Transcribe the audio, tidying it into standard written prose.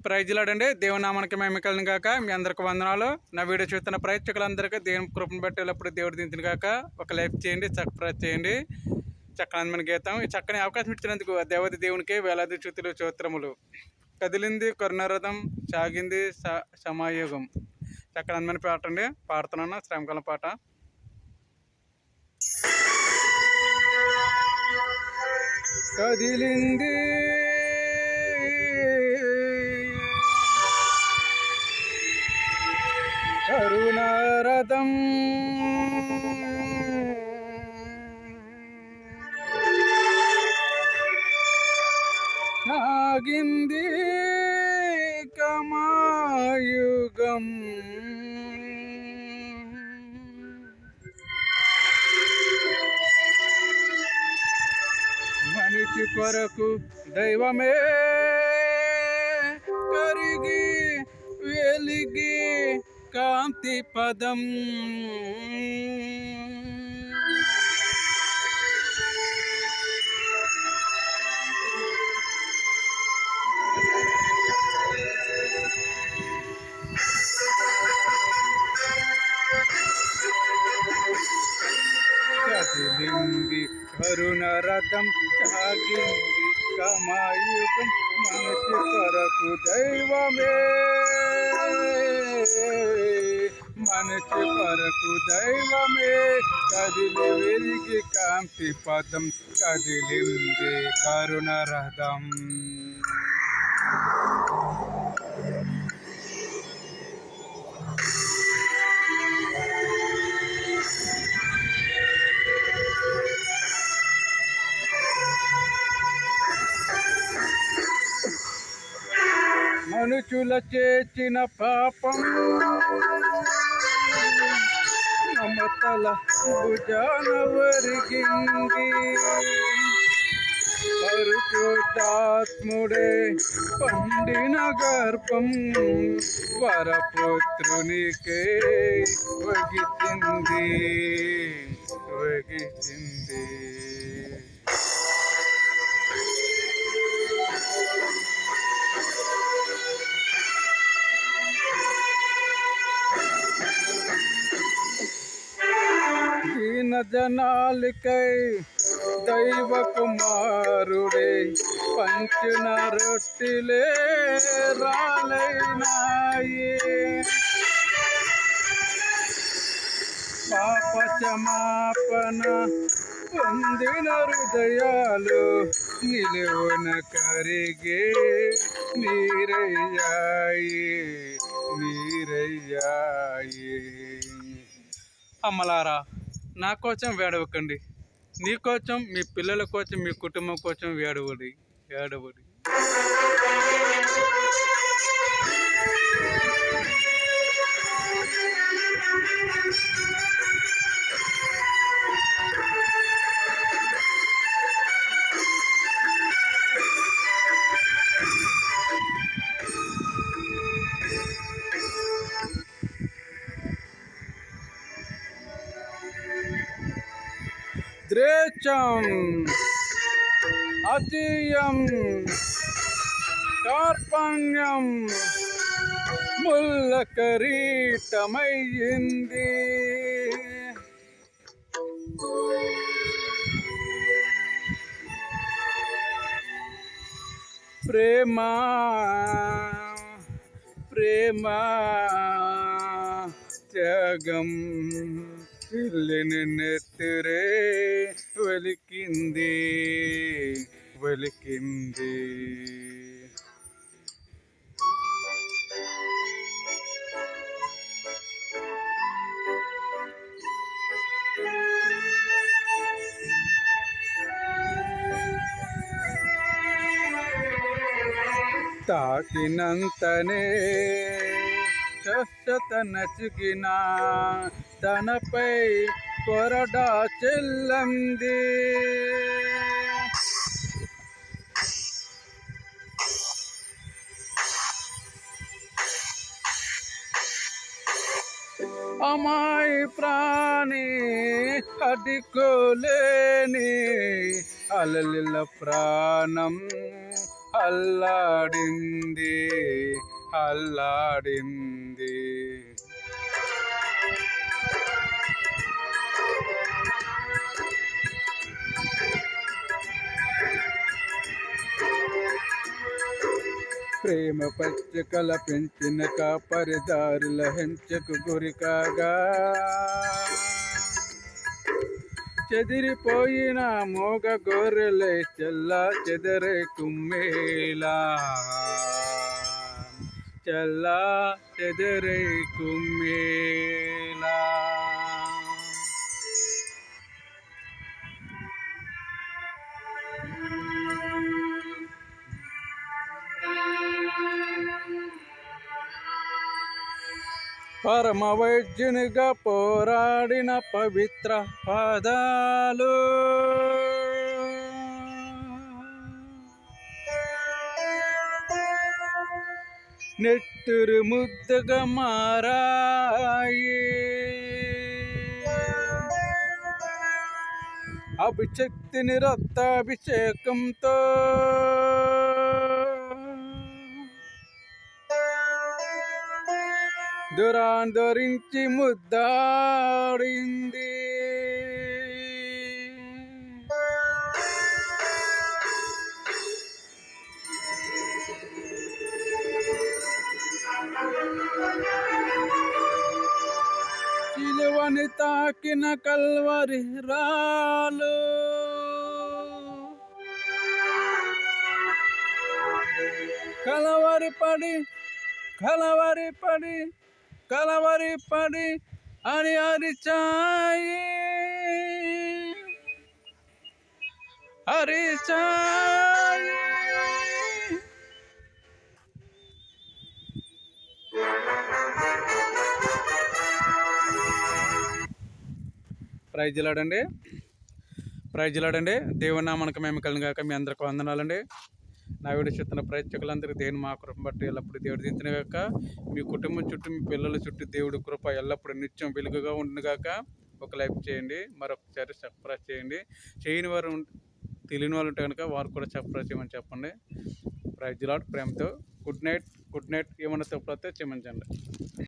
ప్రైజ్లాడండి. దేవుని నామానికి మహిమ కలుగును గాక. మీ అందరికి వందనాలు. నా వీడియో చూస్తున్న ప్రేక్షకులందరికీ దేవుని కృపను బట్టేటప్పుడు దేవుడు దించును గాక. ఒక లైక్ చేయండి, సబ్స్క్రైబ్ చేయండి. చక్కని గీతం. ఈ చక్కని అవకాశం ఇచ్చినందుకు దేవునికి వేలాది స్తుతులు స్తోత్రములు. కదిలింది కరుణారథం, సాగింది సమాయోగం. చక్కని పాట అండి, పాడుతున్నాను. శ్రమకాలం పాట. కదిలింది కరుణారథం, సాగింది కమాయుగం. మనిషి కొరకు దైవమే కరిగి వెలిగి కాంతి పదం. కదిలింది కరుణరథం, సాగింది కమాయుగం. మనిషి కొరకు దైవమే, మనిషి కొరకు దైవమే కదిలి వెలిగి కాంతి పదం. కదిలింది కరుణరథం. మనుషుల చేసిన పాపం మమతల భుజాన వరిగింది. పరిశుద్ధాత్ముడే పండిన గర్భం వరపుత్రునికే వగిచింది. దీన జనాలికై దైవ కుమారుడే పంచిన రొట్టిలే రాలైనాయి. పాప క్షమాపణ పొందిన హృదయాలు నిలువున కరిగే నీరయ్యాయి. అమ్మలారా, నా కోసం వేడవకండి, నీ కోసం, మీ పిల్లల కోసం, మీ కుటుంబం కోసం వేడవడి. ద్వేషం, అతియం, కార్పణ్యం ముల్ల కిరీటమయ్యింది. ప్రేమ త్యాగం పిల్లిని నెత్తురే వెలికింది. తాకినంతనే స్వస్థత నచిగిన తనపై కొరడా చెల్లంది. అమాయి ప్రాణి అడ్డుకోలేని అలలిల ప్రాణం అల్లాడింది అల్లాడింది. ప్రేమ పచ్చికల పెంచిన కాపరిదారుల హింసకు గురి కాగా చెదిరిపోయిన మోగ గొర్రెలే చెల్లా చెదరే కుమ్మేలా చెల్లా చెదరే కుమ్మేలా. పరమ వైద్యునిగా పోరాడిన పవిత్ర పాదాలు నెత్తురు ముద్దగా మారాయి. అభిషక్తిని రక్తాభిషేకంతో దురాందరించి ముద్దాడింది. సిలువని తాకిన కల్వరి రాలు కలవరి పడి అని అరిచాయి. ప్రైజ్ లాడండి. దేవుని నామానికి మేము కలిగిన కాక మీ అందరికి వందనాలండి. నా వీడియో చూస్తున్న ప్రేక్షకులందరికీ దేవుని మా కృప బట్టి ఎల్లప్పుడూ దేవుడు దించిన గాక. మీ కుటుంబం చుట్టూ మీ పిల్లల చుట్టూ దేవుడి కృప ఎల్లప్పుడూ నిత్యం వెలుగుగా ఉంటుంది గాక. ఒక లైక్ చేయండి, మరొకసారి సబ్స్క్రైబ్ చేయండి. చేయని వారు తెలియని వాళ్ళు ఉంటే కనుక వారు కూడా సబ్స్క్రైబ్ చేయమని చెప్పండి. ప్రైజ్ లార్డ్ ప్రేమతో గుడ్ నైట్. ఏమన్నా తప్పులైతే క్షమించండి.